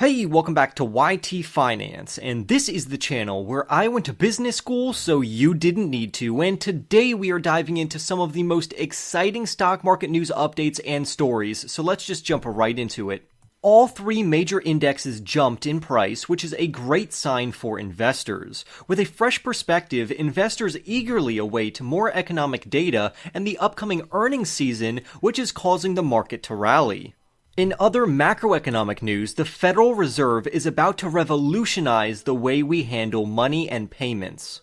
Hey, welcome back to YT Finance, and this is the channel where I went to business school so you didn't need to, and today we are diving into some of the most exciting stock market news updates and stories, so let's just jump right into it. All three major indexes jumped in price, which is a great sign for investors. With a fresh perspective, investors eagerly await more economic data and the upcoming earnings season, which is causing the market to rally. In other macroeconomic news, the Federal Reserve is about to revolutionize the way we handle money and payments.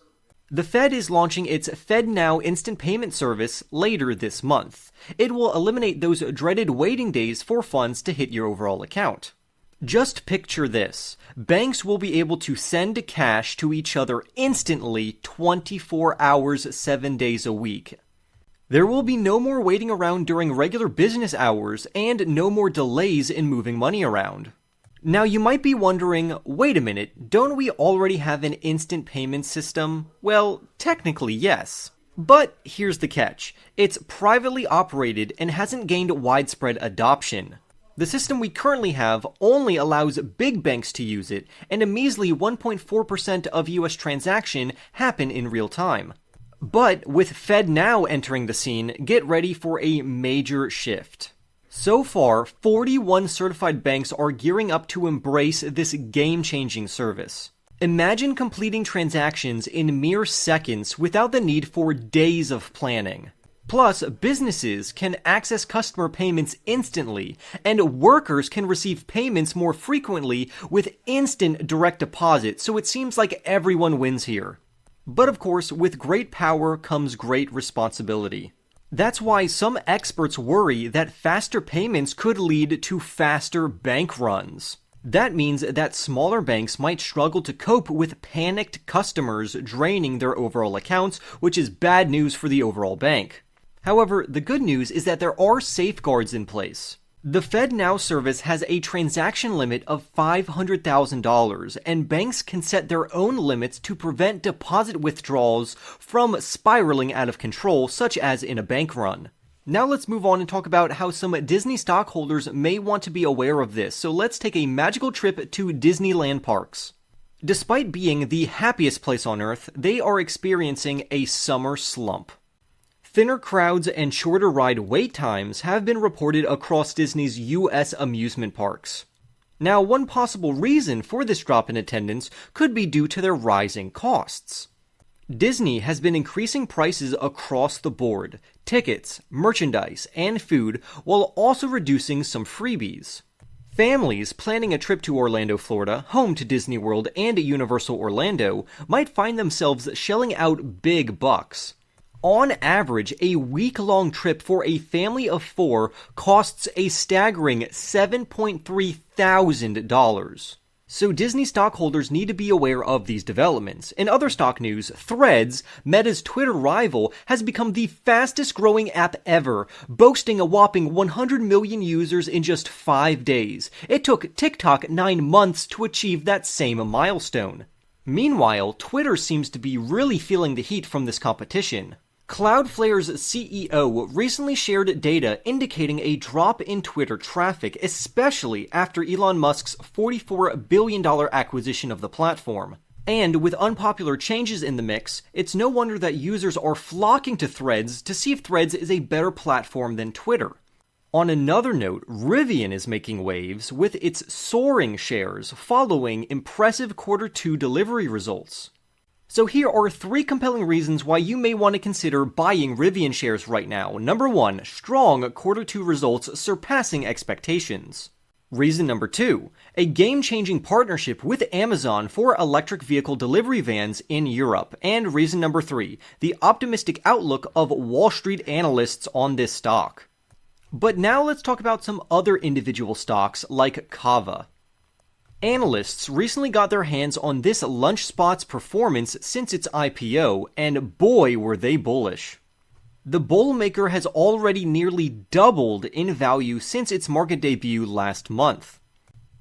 The Fed is launching its FedNow instant payment service later this month. It will eliminate those dreaded waiting days for funds to hit your overall account. Just picture this. Banks will be able to send cash to each other instantly 24 hours, 7 days a week. There will be no more waiting around during regular business hours and no more delays in moving money around. Now you might be wondering, wait a minute, don't we already have an instant payment system? Well, technically yes. But here's the catch. It's privately operated and hasn't gained widespread adoption. The system we currently have only allows big banks to use it, and a measly 1.4% of US transactions happen in real time. But with FedNow entering the scene, get ready for a major shift. So far, 41 certified banks are gearing up to embrace this game-changing service. Imagine completing transactions in mere seconds without the need for days of planning. Plus, businesses can access customer payments instantly, and workers can receive payments more frequently with instant direct deposit, so it seems like everyone wins here. But of course, with great power comes great responsibility. That's why some experts worry that faster payments could lead to faster bank runs. That means that smaller banks might struggle to cope with panicked customers draining their overall accounts, which is bad news for the overall bank. However, the good news is that there are safeguards in place. The FedNow service has a transaction limit of $500,000, and banks can set their own limits to prevent deposit withdrawals from spiraling out of control, such as in a bank run. Now let's move on and talk about how some Disney stockholders may want to be aware of this, so let's take a magical trip to Disneyland parks. Despite being the happiest place on earth, they are experiencing a summer slump. Thinner crowds and shorter ride wait times have been reported across Disney's US amusement parks. Now, one possible reason for this drop in attendance could be due to their rising costs. Disney has been increasing prices across the board, tickets, merchandise, and food, while also reducing some freebies. Families planning a trip to Orlando, Florida, home to Disney World and Universal Orlando, might find themselves shelling out big bucks. On average, a week-long trip for a family of 4 costs a staggering $7.3 thousand. So Disney stockholders need to be aware of these developments. In other stock news, Threads, Meta's Twitter rival, has become the fastest-growing app ever, boasting a whopping 100 million users in just 5 days. It took TikTok 9 months to achieve that same milestone. Meanwhile, Twitter seems to be really feeling the heat from this competition. Cloudflare's CEO recently shared data indicating a drop in Twitter traffic, especially after Elon Musk's $44 billion acquisition of the platform. And with unpopular changes in the mix, it's no wonder that users are flocking to Threads to see if Threads is a better platform than Twitter. On another note, Rivian is making waves with its soaring shares following impressive Q2 delivery results. So here are 3 compelling reasons why you may want to consider buying Rivian shares right now. Number 1, strong Q2 results surpassing expectations. Reason number 2, a game-changing partnership with Amazon for electric vehicle delivery vans in Europe. And reason number 3, the optimistic outlook of Wall Street analysts on this stock. But now let's talk about some other individual stocks like Cava. Analysts recently got their hands on this lunch spot's performance since its IPO, and boy were they bullish. The bowl maker has already nearly doubled in value since its market debut last month.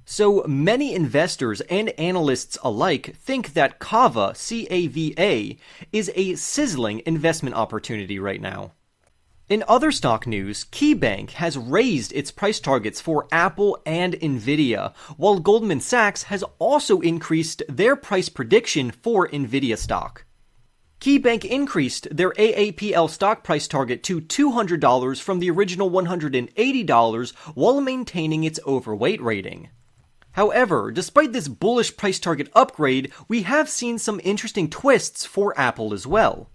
So many investors and analysts alike think that Cava, C-A-V-A, is a sizzling investment opportunity right now. In other stock news, KeyBank has raised its price targets for Apple and Nvidia, while Goldman Sachs has also increased their price prediction for Nvidia stock. KeyBank increased their AAPL stock price target to $200 from the original $180 while maintaining its overweight rating. However, despite this bullish price target upgrade, we have seen some interesting twists for Apple as well.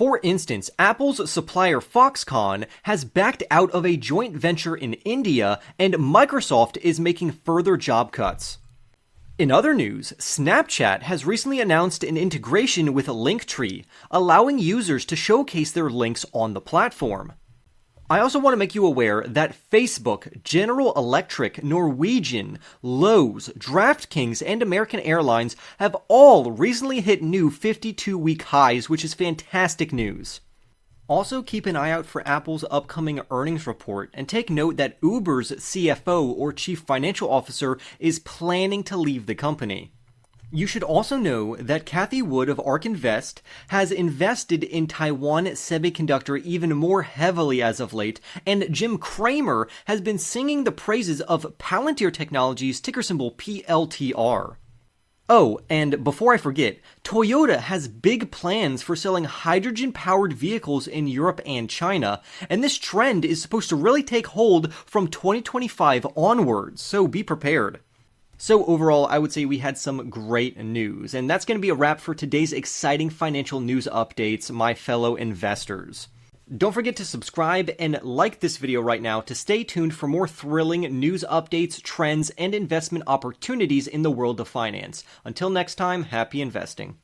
For instance, Apple's supplier Foxconn has backed out of a joint venture in India, and Microsoft is making further job cuts. In other news, Snapchat has recently announced an integration with Linktree, allowing users to showcase their links on the platform. I also want to make you aware that Facebook, General Electric, Norwegian, Lowe's, DraftKings, and American Airlines have all recently hit new 52-week highs, which is fantastic news. Also, keep an eye out for Apple's upcoming earnings report, and take note that Uber's CFO, or Chief Financial Officer, is planning to leave the company. You should also know that Cathie Wood of ARK Invest has invested in Taiwan Semiconductor even more heavily as of late, and Jim Cramer has been singing the praises of Palantir Technologies, ticker symbol PLTR. Oh, and before I forget, Toyota has big plans for selling hydrogen-powered vehicles in Europe and China, and this trend is supposed to really take hold from 2025 onwards, so be prepared. So overall, I would say we had some great news, and that's going to be a wrap for today's exciting financial news updates, my fellow investors. Don't forget to subscribe and like this video right now to stay tuned for more thrilling news updates, trends, and investment opportunities in the world of finance. Until next time, happy investing.